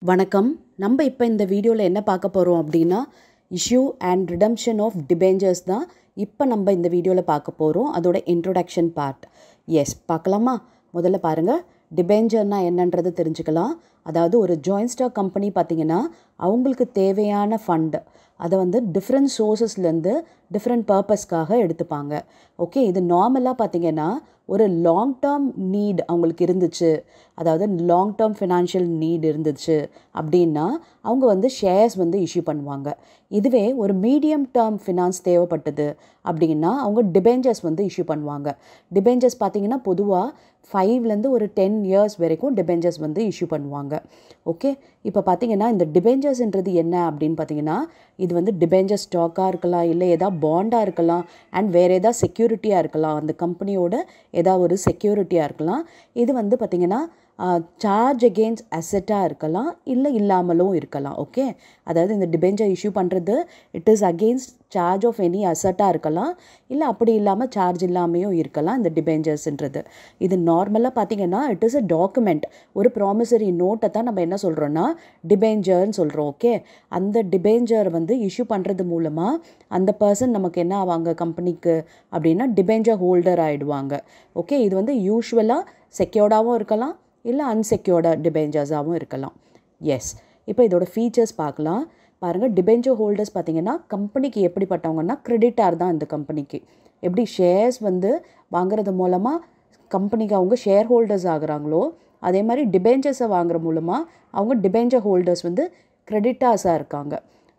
வணக்கம். நம்ம இப்போ இந்த வீடியோவில் என்ன பார்க்க போகிறோம் அப்படின்னா issue and redemption of debentures தான் இப்போ நம்ம இந்த வீடியோவில் பார்க்க போகிறோம். அதோட இன்ட்ரோடக்ஷன் பார்ட். எஸ், பார்க்கலாமா? முதல்ல பாருங்கள், டிபெஞ்சர்னால் என்னன்றது தெரிஞ்சுக்கலாம். அதாவது ஒரு ஜாயின்ட் ஸ்டாக் கம்பெனி பார்த்திங்கன்னா அவங்களுக்கு தேவையான ஃபண்டு அதை வந்து டிஃப்ரெண்ட் சோர்ஸஸ்லேருந்து டிஃப்ரெண்ட் பர்பஸ்க்காக எடுத்துப்பாங்க. ஓகே, இது நார்மலாக பார்த்திங்கன்னா ஒரு லாங் டேர்ம் நீட் அவங்களுக்கு இருந்துச்சு, அதாவது லாங் டேர்ம் ஃபினான்ஷியல் நீட் இருந்துச்சு அப்படின்னா அவங்க வந்து ஷேர்ஸ் வந்து இஷ்யூ பண்ணுவாங்க. இதுவே ஒரு மீடியம் டேர்ம் ஃபினான்ஸ் தேவைப்பட்டது அப்படின்னா அவங்க டிபெஞ்சர்ஸ் வந்து இஷ்யூ பண்ணுவாங்க. டிபெஞ்சர்ஸ் பார்த்திங்கன்னா பொதுவாக 5லேருந்து ஒரு 10 இயர்ஸ் வரைக்கும் டிபெஞ்சர்ஸ் வந்து இஷ்யூ பண்ணுவாங்க. ஓகே, இப்போ பார்த்திங்கன்னா இந்த டிபெஞ்சர்ஸ்ன்றது என்ன அப்படின்னு பார்த்திங்கன்னா இது வந்து டிபெஞ்சர் ஸ்டாக்காக இருக்கலாம், இல்லை ஏதாவது பாண்டாக இருக்கலாம், அண்ட் வேறு ஏதாவது செக்யூரிட்டியாக இருக்கலாம், அந்த கம்பெனியோட ஏதாவது ஒரு செக்யூரிட்டியாக இருக்கலாம். இது வந்து பார்த்திங்கன்னா சார்ஜ் அகெயின்ஸ்ட் அசெட்டாக இருக்கலாம், இல்லை இல்லாமலும் இருக்கலாம். ஓகே, அதாவது இந்த டிபெஞ்சர் இஷ்யூ பண்ணுறது it is against charge of any அசெட்டாக இருக்கலாம், இல்லை அப்படி இல்லாமல் சார்ஜ் இல்லாமையும் இருக்கலாம் இந்த டிபெஞ்சர்ஸ்ன்றது. இது நார்மலாக பார்த்திங்கன்னா இட் இஸ் அ டாக்குமெண்ட், ஒரு ப்ராமிசரி நோட்டை தான் நம்ம என்ன சொல்கிறோன்னா டிபெஞ்சர்னு சொல்கிறோம். ஓகே, அந்த டிபெஞ்சர் வந்து இஷ்யூ பண்ணுறது மூலமாக அந்த பர்சன் நமக்கு என்ன ஆவாங்க கம்பெனிக்கு அப்படின்னா டிபெஞ்சர் ஹோல்டர் ஆகிடுவாங்க. ஓகே, இது வந்து யூஸ்வலாக செக்யூர்டாகவும் இருக்கலாம், இல்லை அன்செக்யூர்டாக டிபெஞ்சர்ஸாகவும் இருக்கலாம். எஸ், இப்போ இதோட ஃபீச்சர்ஸ் பார்க்கலாம். பாருங்கள், டிபெஞ்சர் ஹோல்டர்ஸ் பார்த்திங்கன்னா கம்பெனிக்கு எப்படிப்பட்டவங்கன்னா கிரெடிட்டார் தான். இந்த கம்பெனிக்கு எப்படி ஷேர்ஸ் வந்து வாங்குறது மூலமாக கம்பெனிக்கு அவங்க ஷேர் ஹோல்டர்ஸ் ஆகுறாங்களோ, அதே மாதிரி டிபெஞ்சர்ஸை வாங்குற மூலமாக அவங்க டிபெஞ்சர் ஹோல்டர்ஸ் வந்து கிரெடிட்டார்ஸாக இருக்காங்க.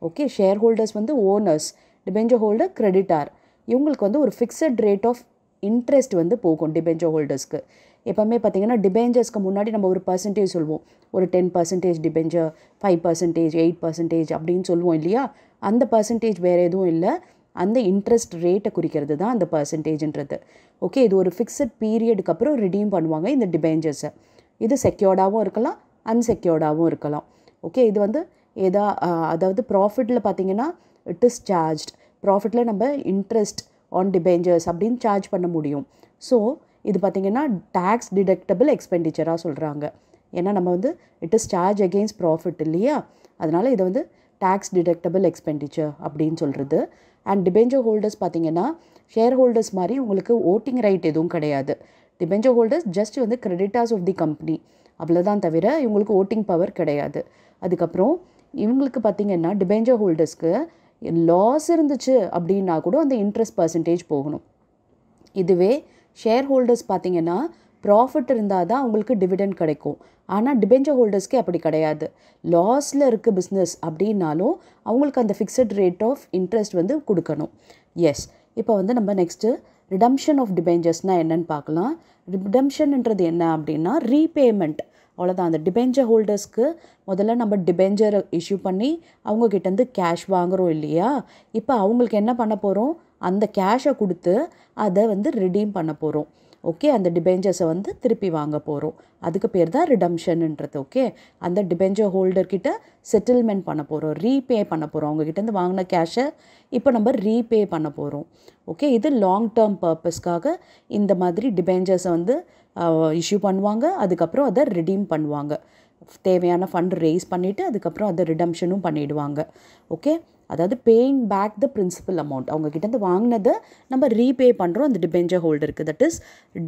ஓகே, ஷேர் ஹோல்டர்ஸ் வந்து ஓனர்ஸ், டிபெஞ்சர் ஹோல்டர் கிரெடிட்டார். இவங்களுக்கு வந்து ஒரு ஃபிக்ஸட் ரேட் ஆஃப் இன்ட்ரெஸ்ட் வந்து போகும் டிபெஞ்சர் ஹோல்டர்ஸ்க்கு. எப்போவுமே பார்த்திங்கன்னா டிபெஞ்சர்ஸ்க்கு முன்னாடி நம்ம ஒரு பர்சன்டேஜ் சொல்லுவோம், ஒரு 10% டிபெஞ்சர், 5%, 8% அப்படின்னு சொல்லுவோம் இல்லையா? அந்த பர்சன்டேஜ் வேறு எதுவும் இல்லை, அந்த இன்ட்ரெஸ்ட் ரேட்டை குறிக்கிறது தான் அந்த பர்சன்டேஜ்ன்றது. ஓகே, இது ஒரு ஃபிக்ஸட் பீரியடுக்கு அப்புறம் ரிடீம் பண்ணுவாங்க இந்த டிபெஞ்சர்ஸை. இது செக்யூர்டாகவும் இருக்கலாம், அன்செக்யூர்டாகவும் இருக்கலாம். ஓகே, இது வந்து அதாவது ப்ராஃபிட்டில் பார்த்திங்கன்னா இட் இஸ் சார்ஜ்ட். ப்ராஃபிட்டில் நம்ம இன்ட்ரெஸ்ட் ஆன் டிபெஞ்சர்ஸ் அப்படின்னு சார்ஜ் பண்ண முடியும். ஸோ இது பார்த்திங்கன்னா டேக்ஸ் டிடக்டபிள் எக்ஸ்பெண்டிச்சராக சொல்கிறாங்க. ஏன்னா நம்ம வந்து it is charge against profit இல்லையா? அதனால் இதை வந்து டேக்ஸ் டிடக்டபிள் எக்ஸ்பெண்டிச்சர் அப்படின்னு சொல்கிறது. அண்ட் டிபெஞ்சர் ஹோல்டர்ஸ் பார்த்திங்கன்னா ஷேர் ஹோல்டர்ஸ் மாதிரி உங்களுக்கு ஓட்டிங் ரைட் எதுவும் கிடையாது. டிபெஞ்சர் ஹோல்டர்ஸ் ஜஸ்ட் வந்து கிரெடிட்டார்ஸ் ஆஃப் தி கம்பெனி, அவ்வளோதான், தவிர இவங்களுக்கு ஓட்டிங் பவர் கிடையாது. அதுக்கப்புறம் இவங்களுக்கு பார்த்திங்கன்னா டிபெஞ்சர் ஹோல்டர்ஸ்க்கு லாஸ் இருந்துச்சு அப்படின்னா கூட அந்த இன்ட்ரெஸ்ட் பர்சன்டேஜ் போகணும். இதுவே ஷேர் ஹோல்டர்ஸ் பார்த்திங்கன்னா ப்ராஃபிட் இருந்தால் தான் அவங்களுக்கு டிவிடெண்ட் கிடைக்கும். ஆனால் டிபெஞ்சர் ஹோல்டர்ஸ்க்கு அப்படி கிடையாது. லாஸில் இருக்குது பிஸ்னஸ் அப்படின்னாலும் அவங்களுக்கு அந்த ஃபிக்ஸட் ரேட் ஆஃப் இன்ட்ரெஸ்ட் வந்து கொடுக்கணும். எஸ், இப்போ வந்து நம்ம நெக்ஸ்ட்டு ரிடம்ஷன் ஆஃப் டிபெஞ்சர்ஸ்னால் என்னென்னு பார்க்கலாம். ரிடம்ஷன்ன்றது என்ன அப்படின்னா ரீபேமெண்ட், அவ்வளோதான். அந்த டிபெஞ்சர் ஹோல்டர்ஸ்க்கு முதல்ல நம்ம டிபெஞ்சர் இஷ்யூ பண்ணி அவங்கக்கிட்டேருந்து கேஷ் வாங்குகிறோம் இல்லையா? இப்போ அவங்களுக்கு என்ன பண்ண போகிறோம், அந்த கேஷை கொடுத்து அதை வந்து ரிடீம் பண்ண போகிறோம். ஓகே, அந்த டிபெஞ்சர்ஸை வந்து திருப்பி வாங்க போகிறோம். அதுக்கு பேர் தான் ரிடம்ஷன்ன்றது. ஓகே, அந்த டிபெஞ்சர் ஹோல்டர்கிட்ட செட்டில்மெண்ட் பண்ண போகிறோம், ரீபே பண்ண போகிறோம். அவங்கக்கிட்டேருந்து வாங்கின கேஷை இப்போ நம்ம ரீபே பண்ண போகிறோம். ஓகே, இது லாங் டேர்ம் பர்பஸ்க்காக இந்த மாதிரி டிபெஞ்சர்ஸை வந்து இஷ்யூ பண்ணுவாங்க. அதுக்கப்புறம் அதை ரிடீம் பண்ணுவாங்க. தேவையான ஃபண்ட் ரேஸ் பண்ணிவிட்டு அதுக்கப்புறம் அதை ரிடம்ஷனும் பண்ணிவிடுவாங்க. ஓகே, அதாவது paying back the principal amount, அவங்கக்கிட்டேருந்து வாங்கினதை நம்ம ரீபே பண்ணுறோம் அந்த டிபெஞ்சர் ஹோல்டருக்கு. That is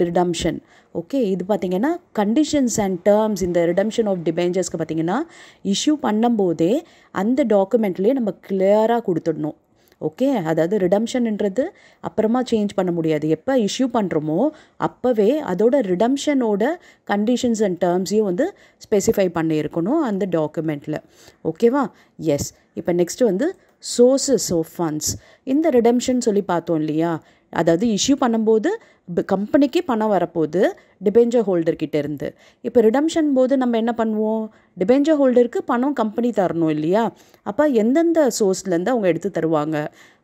redemption. ஓகே, இது பார்த்திங்கன்னா கண்டிஷன்ஸ் அண்ட் டேர்ம்ஸ் இந்த ரிடம்ஷன் ஆஃப் டிபெஞ்சர்ஸ்க்கு பார்த்திங்கன்னா இஷ்யூ பண்ணும்போதே அந்த டாக்குமெண்ட்லேயே நம்ம கிளியராக கொடுத்துடணும். ஓகே, அதாவது ரிடம்ஷன்ன்றது அப்புறமா சேஞ்ச் பண்ண முடியாது. எப்போ இஷ்யூ பண்ணுறோமோ அப்போவே அதோட ரிடம்ஷனோட கண்டிஷன்ஸ் அண்ட் டேர்ம்ஸையும் வந்து ஸ்பெசிஃபை பண்ணியிருக்கணும் அந்த டாக்குமெண்ட்டில். ஓகேவா? எஸ், இப்போ நெக்ஸ்ட்டு வந்து சோர்ஸஸ் ஆஃப் ஃபண்ட்ஸ். இந்த ரிடம்ஷன் சொல்லி பார்த்தோம் இல்லையா? அதாவது இஷ்யூ பண்ணும்போது கம்பெனிக்கு பணம் வரப்போகுது டிபெஞ்சர் ஹோல்டர்கிட்ட இருந்து. இப்போ ரிடம்ஷன் போது நம்ம என்ன பண்ணுவோம், டிபெஞ்சர் ஹோல்டருக்கு பணம் கம்பெனி தரணும் இல்லையா? அப்போ எந்தெந்த சோர்ஸ்லேருந்து அவங்க எடுத்து தருவாங்க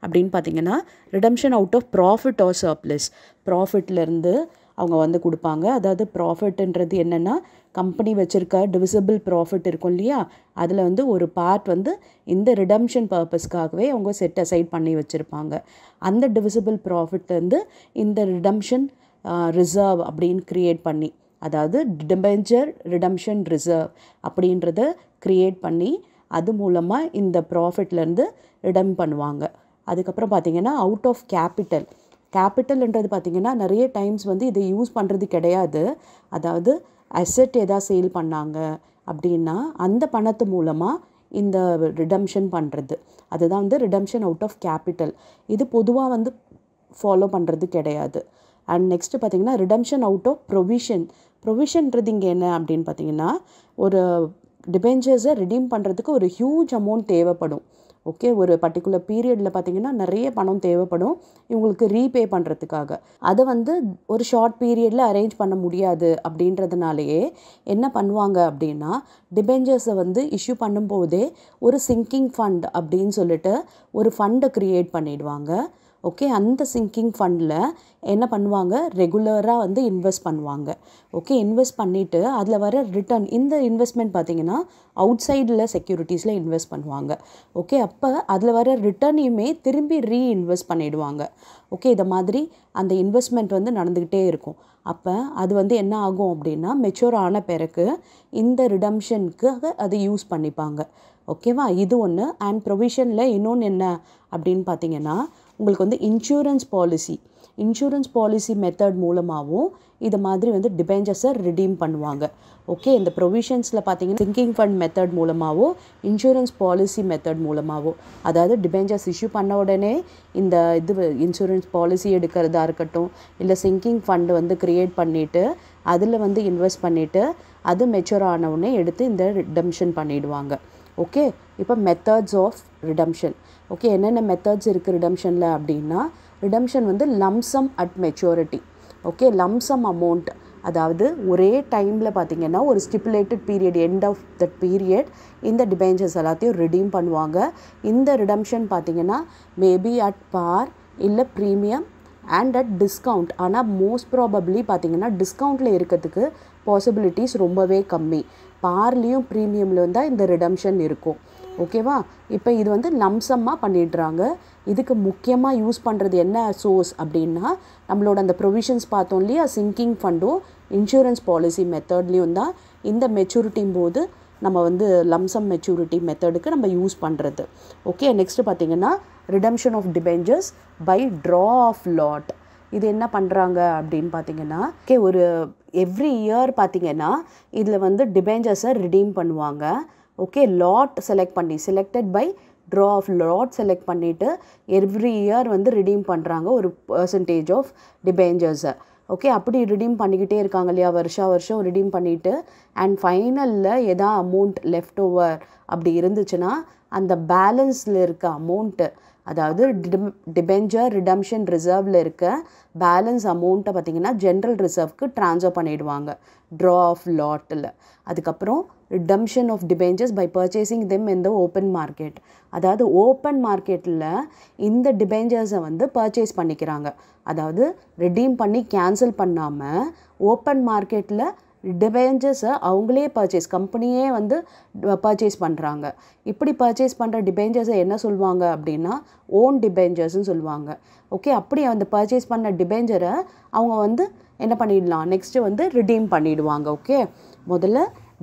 அப்படின்னு பார்த்திங்கன்னா redemption out of profit or surplus, ப்ராஃபிட்லேருந்து அவங்க வந்து கொடுப்பாங்க. அதாவது ப்ராஃபிட்ன்றது என்னென்னா கம்பெனி வச்சுருக்க டிவிசிபிள் ப்ராஃபிட் இருக்கும் இல்லையா? அதில் வந்து ஒரு பார்ட் வந்து இந்த ரிடம்ஷன் பர்பஸ்க்காகவே அவங்க செட் அசைட் பண்ணி வச்சுருப்பாங்க. அந்த டிவிசிபிள் ப்ராஃபிட்லேருந்து இந்த ரிடம்ஷன் ரிசர்வ் அப்படின்னு க்ரியேட் பண்ணி அதாவது டிபெஞ்சர் ரிடம்ஷன் ரிசர்வ் அப்படின்றத க்ரியேட் பண்ணி அது மூலமாக இந்த ப்ராஃபிட்லேருந்து ரிடம் பண்ணுவாங்க. அதுக்கப்புறம் பார்த்திங்கன்னா அவுட் ஆஃப் கேபிட்டல்ன்றது பார்த்திங்கன்னா நிறைய டைம்ஸ் வந்து இதை யூஸ் பண்ணுறது கிடையாது. அதாவது அசெட் எதாவது சேல் பண்ணாங்க அப்படின்னா அந்த பணத்து மூலமாக இந்த ரிடம்ஷன் பண்ணுறது, அதுதான் வந்து ரிடம்ஷன் அவுட் ஆஃப் கேபிட்டல். இது பொதுவாக வந்து ஃபாலோ பண்ணுறது கிடையாது. அண்ட் நெக்ஸ்ட்டு பார்த்திங்கன்னா ரிடம்ஷன் அவுட் ஆஃப் ப்ரொவிஷன்றது இங்கே என்ன அப்படின்னு பார்த்திங்கன்னா ஒரு டிபெஞ்சர்ஸை ரிடீம் பண்ணுறதுக்கு ஒரு ஹியூஜ் அமௌண்ட் தேவைப்படும். ஓகே, ஒரு பர்டிகுலர் பீரியடில் பார்த்திங்கன்னா நிறைய பணம் தேவைப்படும் இவங்களுக்கு ரீபே பண்ணுறதுக்காக. அதை வந்து ஒரு ஷார்ட் பீரியடில் அரேஞ்ச் பண்ண முடியாது அப்படின்றதுனாலேயே என்ன பண்ணுவாங்க அப்படின்னா டிபெஞ்சர்ஸை வந்து இஷ்யூ பண்ணும்போதே ஒரு சிங்கிங் ஃபண்ட் அப்படின்னு சொல்லிட்டு ஒரு ஃபண்டை க்ரியேட் பண்ணிடுவாங்க. ஓகே, அந்த சிங்கிங் ஃபண்டில் என்ன பண்ணுவாங்க, ரெகுலராக வந்து இன்வெஸ்ட் பண்ணுவாங்க. ஓகே, இன்வெஸ்ட் பண்ணிவிட்டு அதில் வர ரிட்டர்ன், இந்த இன்வெஸ்ட்மெண்ட் பார்த்திங்கன்னா அவுட் சைடில் செக்யூரிட்டிஸில் இன்வெஸ்ட் பண்ணுவாங்க. ஓகே, அப்போ அதில் வர ரிட்டர்னையுமே திரும்பி ரீஇன்வெஸ்ட் பண்ணிவிடுவாங்க. ஓகே, இதை மாதிரி அந்த இன்வெஸ்ட்மெண்ட் வந்து நடந்துக்கிட்டே இருக்கும். அப்போ அது வந்து என்ன ஆகும் அப்படின்னா மெச்சூர் ஆன பிறகு இந்த ரிடம்ஷனுக்காக அதை யூஸ் பண்ணிப்பாங்க. ஓகேவா, இது ஒன்று. அண்ட் ப்ரொவிஷனில் இன்னொன்று என்ன அப்படின்னு பார்த்தீங்கன்னா உங்களுக்கு வந்து இன்சூரன்ஸ் பாலிசி மெத்தட் மூலமாகவும் இது மாதிரி வந்து டிபெஞ்சர்ஸை ரிடீம் பண்ணுவாங்க. ஓகே, இந்த ப்ரொவிஷன்ஸில் பார்த்தீங்கன்னா சிங்கிங் ஃபண்ட் மெத்தட் மூலமாகவும் இன்சூரன்ஸ் பாலிசி மெத்தட் மூலமாகவும், அதாவது டிபெஞ்சர்ஸ் இஷ்யூ பண்ண உடனே இந்த இன்சூரன்ஸ் பாலிசி எடுக்கிறதா இருக்கட்டும், இல்லை சிங்கிங் ஃபண்டு வந்து க்ரியேட் பண்ணிவிட்டு அதில் வந்து இன்வெஸ்ட் பண்ணிவிட்டு அது மெச்சூர் ஆனவுடனே எடுத்து இந்த ரிடம்ஷன் பண்ணிவிடுவாங்க. ஓகே, இப்போ மெத்தட்ஸ் ஆஃப் ரிடம்ஷன். ஓகே, என்னென்ன மெத்தட்ஸ் இருக்குது ரிடம்ஷனில் அப்படின்னா ரிடம்ஷன் வந்து lump sum at maturity. Okay, lump sum amount, அதாவது ஒரே டைமில் பார்த்திங்கன்னா ஒரு stipulated period, end of that period இந்த டிபெஞ்சர்ஸ் எல்லாத்தையும் ரிடீம் பண்ணுவாங்க. இந்த ரிடம்ஷன் பார்த்திங்கன்னா மேபி அட் பார் இல்லை ப்ரீமியம் அண்ட் அட் டிஸ்கவுண்ட். ஆனால் மோஸ்ட் ப்ராபப்ளி பார்த்திங்கன்னா டிஸ்கவுண்ட்டில் இருக்கிறதுக்கு பாசிபிலிட்டிஸ் ரொம்பவே கம்மி. பார்லேயும் ப்ரீமியம்லேயும் தான் இந்த ரிடம்ஷன் இருக்கும். ஓகேவா, இப்போ இது வந்து லம்சமாக பண்ணிடுறாங்க. இதுக்கு முக்கியமாக யூஸ் பண்ணுறது என்ன சோர்ஸ் அப்படின்னா நம்மளோட அந்த ப்ரொவிஷன்ஸ் பார்த்தோம் இல்லையா, சிங்கிங் ஃபண்டும் இன்சூரன்ஸ் பாலிசி மெத்தட்லேயும் தான் இந்த மெச்சூரிட்டி போது நம்ம வந்து லம்சம் மெச்சூரிட்டி மெத்தடுக்கு நம்ம யூஸ் பண்ணுறது. ஓகே, நெக்ஸ்ட்டு பார்த்திங்கன்னா redemption of debentures by draw of lot. இது என்ன பண்ணுறாங்க அப்படின்னு பார்த்தீங்கன்னா ஓகே, ஒரு எவ்ரி இயர் பார்த்திங்கன்னா இதில் வந்து டிபெஞ்சர்ஸை ரிடீம் பண்ணுவாங்க. Okay, lot selected by draw of lot select பண்ணிவிட்டு எவ்ரி இயர் வந்து ரிடீம் பண்ணுறாங்க ஒரு பர்சன்டேஜ் ஆஃப் டிபெஞ்சர்ஸை. ஓகே, அப்படி ரிடீம் பண்ணிக்கிட்டே இருக்காங்க இல்லையா, வருஷம் ரிடீம் பண்ணிவிட்டு அண்ட் ஃபைனலில் எதா அமௌண்ட் லெஃப்ட் ஓவர் அப்படி இருந்துச்சுன்னா அந்த பேலன்ஸில் இருக்க அமௌண்ட்டு, அதாவது டிபெஞ்சர் ரிடம்ஷன் ரிசர்வில் இருக்க பேலன்ஸ் அமௌண்ட்டை பார்த்திங்கன்னா ஜென்ரல் ரிசர்வ்க்கு ட்ரான்ஸ்ஃபர் பண்ணிவிடுவாங்க ட்ரா ஆஃப் லாட்டில். அதுக்கப்புறம் redemption of debentures by purchasing them in the open market. அதாவது ஓப்பன் மார்க்கெட்டில் இந்த டிபெஞ்சர்ஸை வந்து பர்ச்சேஸ் பண்ணிக்கிறாங்க. அதாவது ரிடீம் பண்ணி கேன்சல் பண்ணாமல் ஓப்பன் மார்க்கெட்டில் டிபெஞ்சர்ஸை அவங்களே கம்பெனியே வந்து பர்ச்சேஸ் பண்ணுறாங்க. இப்படி பர்ச்சேஸ் பண்ணுற டிபெஞ்சர்ஸை என்ன சொல்லுவாங்க அப்படின்னா ஓன் டிபெஞ்சர்ஸ்ன்னு சொல்லுவாங்க. ஓகே, அப்படி அந்த பர்ச்சேஸ் பண்ண டிபெஞ்சரை அவங்க வந்து என்ன பண்ணிடலாம், நெக்ஸ்ட்டு வந்து ரிடீம் பண்ணிவிடுவாங்க. ஓகே, முதல்ல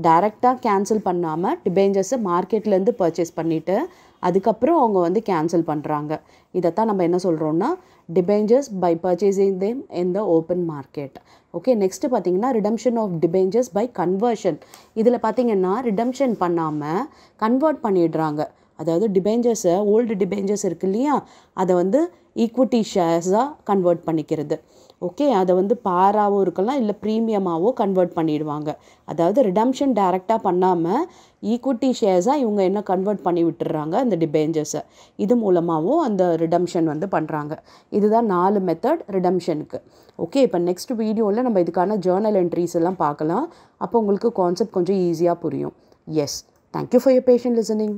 டைரெக்டாக கேன்சல் பண்ணாமல் டிபெஞ்சர்ஸை மார்க்கெட்லேருந்து பர்ச்சேஸ் பண்ணிவிட்டு அதுக்கப்புறம் அவங்க வந்து கேன்சல் பண்ணுறாங்க. இதைத்தான் நம்ம என்ன சொல்கிறோன்னா debentures by purchasing them in the open market. Okay, next பார்த்திங்கன்னா redemption of debentures by conversion. இதில் பார்த்திங்கன்னா ரிடம்ஷன் பண்ணாமல் கன்வெர்ட் பண்ணிடுறாங்க. அதாவது டிபெஞ்சர்ஸை, ஓல்டு டிபெஞ்சர்ஸ் இருக்கு இல்லையா, அதை வந்து ஈக்விட்டி ஷேர்ஸாக கன்வெர்ட் பண்ணிக்கிறது. ஓகே, அதை வந்து பாராவோ இருக்கலாம் இல்லை ப்ரீமியமாகவோ கன்வெர்ட் பண்ணிடுவாங்க. அதாவது ரிடம்ஷன் டைரெக்டாக பண்ணாமல் ஈக்விட்டி ஷேர்ஸாக இவங்க என்ன கன்வெர்ட் பண்ணி விட்டுறாங்க அந்த டிபெஞ்சர்ஸை. இது மூலமாகவும் அந்த ரிடம்ஷன் வந்து பண்ணுறாங்க. இதுதான் 4 மெத்தட் ரிடம்ஷனுக்கு. ஓகே, இப்போ நெக்ஸ்ட் வீடியோவில் நம்ம இதுக்கான ஜேர்னல் என்ட்ரிஸ் எல்லாம் பார்க்கலாம். அப்போ உங்களுக்கு கான்செப்ட் கொஞ்சம் ஈஸியாக புரியும். Yes, thank you for your patient listening.